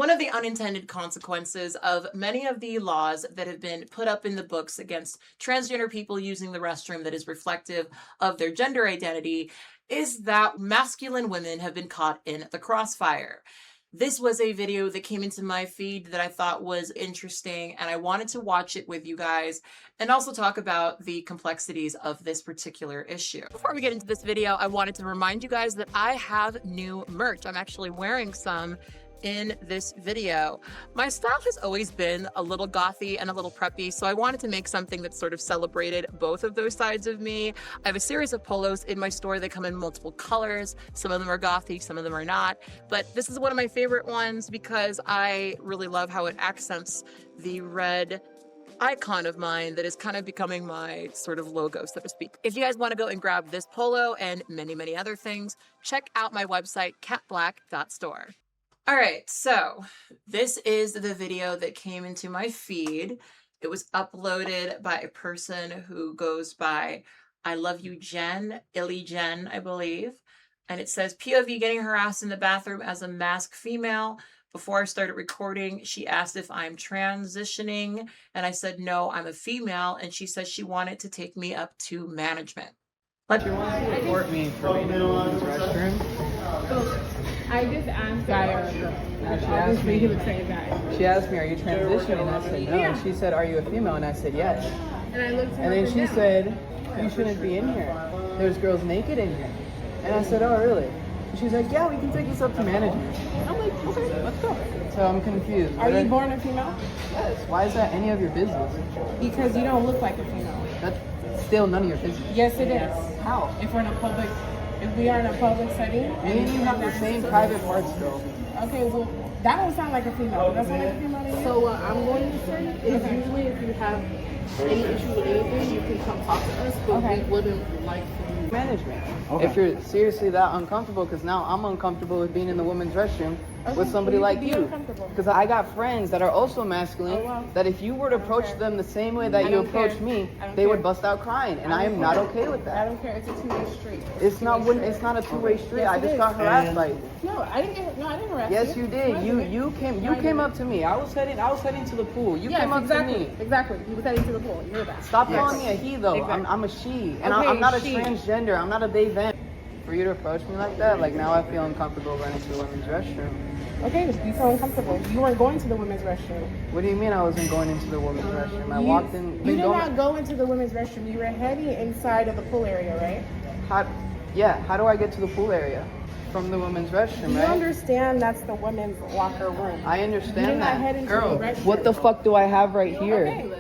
One of the unintended consequences of many of the laws that have been put up in the books against transgender people using the restroom that is reflective of their gender identity is that masculine women have been caught in the crossfire. This was a video that came into my feed that I thought was interesting, and I wanted to watch it with you guys and also talk about the complexities of this particular issue. Before we get into this video, I wanted to remind you guys that I have new merch. I'm actually wearing some in this video. My style has always been a little gothy and a little preppy, so I wanted to make something that sort of celebrated both of those sides of me. I have a series of polos in my store. They come in multiple colors. Some of them are gothy, some of them are not, but this is one of my favorite ones because I really love how it accents the red icon of mine that is kind of becoming my sort of logo, so to speak. If you guys want to go and grab this polo and many other things, check out my website, katblaque.store. All right, so this is the video that came into my feed. It was uploaded by a person who goes by I Love You Jen, Illy Jen, I believe. And it says, POV getting harassed in the bathroom as a masked female. Before I started recording, she asked if I'm transitioning, and I said, no, I'm a female, and she said she wanted to take me up to management. You want to report me for being in the women's restroom? I just asked guy or a girl. She asked me. He would say guy. She asked me, "Are you transitioning?" And I said, "No." Yeah. And she said, "Are you a female?" And I said, "Yes." And I looked at her. And then she said, "You shouldn't be in here. There's girls naked in here." And I said, "Oh, really?" And she's like, "Yeah, we can take this up to management." I'm like, okay, let's go. So I'm confused. Are you born a female? Yes. Why is that any of your business? Because you don't look like a female. That's still none of your business. Yes, it is. How? If we are in a public setting. Me and you have the same private parts, girl. Okay, well, that don't sound like a female. Does that sound like a female to you? So what I'm going to say is usually if you have any issue with anything, you can come talk to us, but we wouldn't like for you. Management. Okay. If you're seriously that uncomfortable, because now I'm uncomfortable with being in the women's restroom with somebody like you. Because I got friends that are also masculine, that if you were to approach them the same way that you approach me, they would bust out crying, and I am not okay with that. I don't care. It's a two-way street. It's not a two-way street. Yes, I just got harassed by you. No, I didn't harass you. Yes, you did. You came up to me. I was heading to the pool. You came up to me. Exactly. You was heading to the pool. You heard that. Stop calling me a he though. Exactly. I'm a she, and Okay, I'm not a she. transgender. I'm not a they them. For you to approach me like that, like now I feel uncomfortable running to the women's restroom. Okay, you feel uncomfortable. You weren't going to the women's restroom. What do you mean I wasn't going into the women's restroom? I walked in. You did not go into the women's restroom. You were heading inside of the pool area, right? How do I get to the pool area? From the women's restroom, You right? understand that's the women's locker room. I You understand did not that. head into Girl, the restroom. what the fuck do I have right here?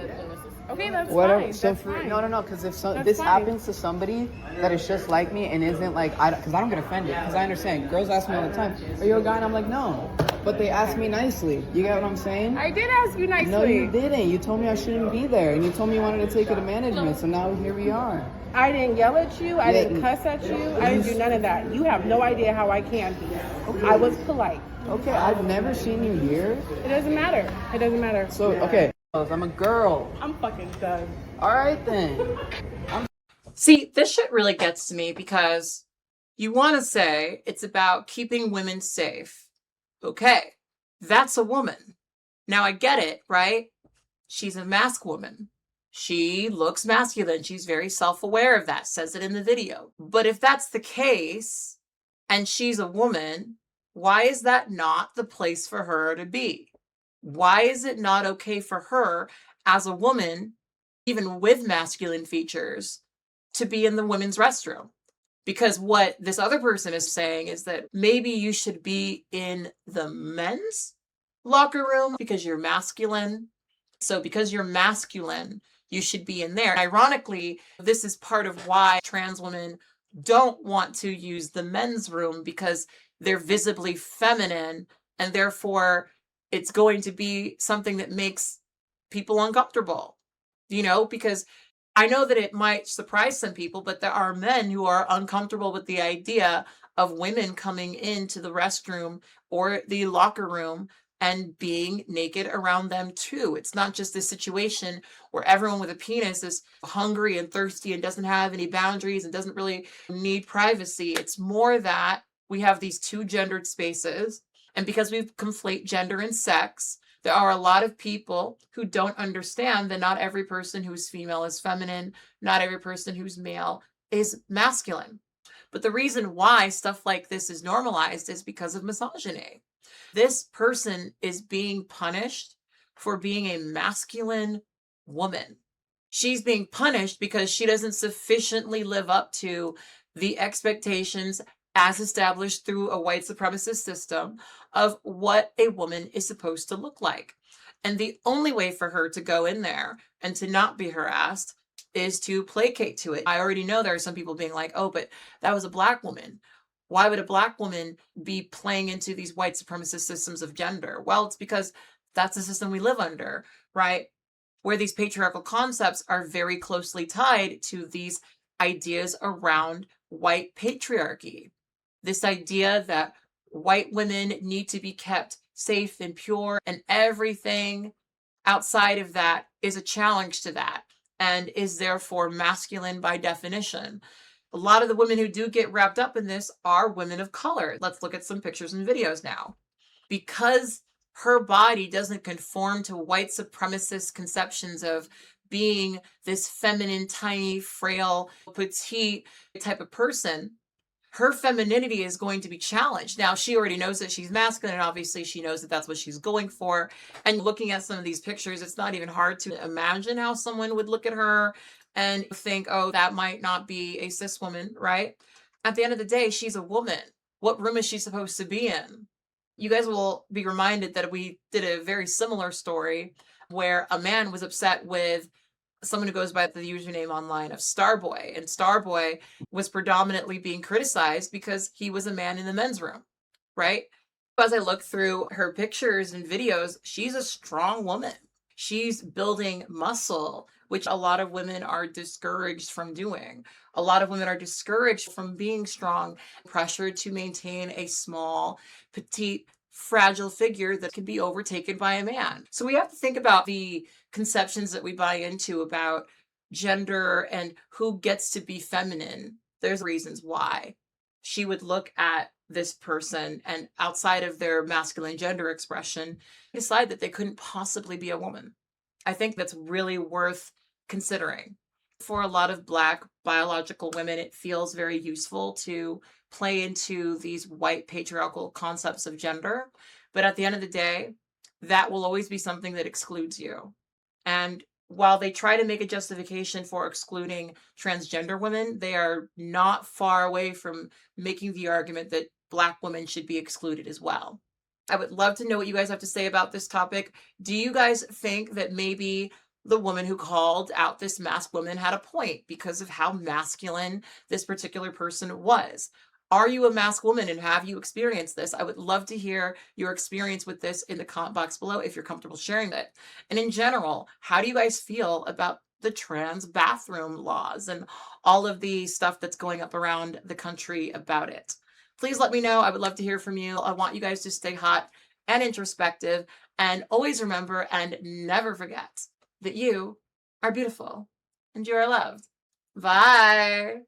Okay, that's Whatever. fine. So That's fine. no, because if That's this fine. happens to somebody that is just like me and isn't like, because I don't get offended, because I understand. Girls ask me all the time, "Are you a guy?" And I'm like, "No," but they ask me nicely. You get what I'm saying? I did ask you nicely. No, you didn't. You told me I shouldn't be there, and you told me you wanted to take it to management. So now here we are. I didn't yell at you. I didn't cuss at you. I didn't do none of that. You have no idea how I can be. Okay. I was polite. Okay, I've never seen you here. It doesn't matter. It doesn't matter. So okay, I'm a girl. I'm fucking done. All right then. See, this shit really gets to me because you want to say it's about keeping women safe. Okay, that's a woman. Now I get it, right? She's a masked woman. She looks masculine. She's very self-aware of that, says it in the video. But if that's the case, and she's a woman, why is that not the place for her to be? Why is it not okay for her as a woman, even with masculine features, to be in the women's restroom? Because what this other person is saying is that maybe you should be in the men's locker room because you're masculine. So because you're masculine, you should be in there. Ironically, this is part of why trans women don't want to use the men's room, because they're visibly feminine, and therefore it's going to be something that makes people uncomfortable, because I know that it might surprise some people, but there are men who are uncomfortable with the idea of women coming into the restroom or the locker room and being naked around them too. It's not just this situation where everyone with a penis is hungry and thirsty and doesn't have any boundaries and doesn't really need privacy. It's more that we have these two gendered spaces, And because we conflate gender and sex, there are a lot of people who don't understand that not every person who's female is feminine, not every person who's male is masculine. But the reason why stuff like this is normalized is because of misogyny. This person is being punished for being a masculine woman. She's being punished because she doesn't sufficiently live up to the expectations as established through a white supremacist system of what a woman is supposed to look like. And the only way for her to go in there and to not be harassed is to placate to it. I already know there are some people being like, oh, but that was a Black woman. Why would a Black woman be playing into these white supremacist systems of gender? Well, it's because that's the system we live under, right? Where these patriarchal concepts are very closely tied to these ideas around white patriarchy. This idea that white women need to be kept safe and pure, and everything outside of that is a challenge to that and is therefore masculine by definition. A lot of the women who do get wrapped up in this are women of color. Let's look at some pictures and videos now. Because her body doesn't conform to white supremacist conceptions of being this feminine, tiny, frail, petite type of person, her femininity is going to be challenged. Now, she already knows that she's masculine, and obviously she knows that that's what she's going for. And looking at some of these pictures, it's not even hard to imagine how someone would look at her and think, oh, that might not be a cis woman, right? At the end of the day, she's a woman. What room is she supposed to be in? You guys will be reminded that we did a very similar story where a man was upset with someone who goes by the username online of Starboy. And Starboy was predominantly being criticized because he was a man in the men's room, right? As I look through her pictures and videos, she's a strong woman. She's building muscle, which a lot of women are discouraged from doing. A lot of women are discouraged from being strong, pressured to maintain a small, petite, fragile figure that can be overtaken by a man. So we have to think about the conceptions that we buy into about gender and who gets to be feminine. There's reasons why she would look at this person and outside of their masculine gender expression, decide that they couldn't possibly be a woman. I think that's really worth considering. For a lot of Black biological women, it feels very useful to play into these white patriarchal concepts of gender. But at the end of the day, that will always be something that excludes you. And while they try to make a justification for excluding transgender women, they are not far away from making the argument that Black women should be excluded as well. I would love to know what you guys have to say about this topic. Do you guys think that maybe the woman who called out this masked woman had a point because of how masculine this particular person was? Are you a masked woman and have you experienced this? I would love to hear your experience with this in the comment box below if you're comfortable sharing it. And in general, how do you guys feel about the trans bathroom laws and all of the stuff that's going up around the country about it? Please let me know. I would love to hear from you. I want you guys to stay hot and introspective, and always remember and never forget that you are beautiful and you are loved. Bye.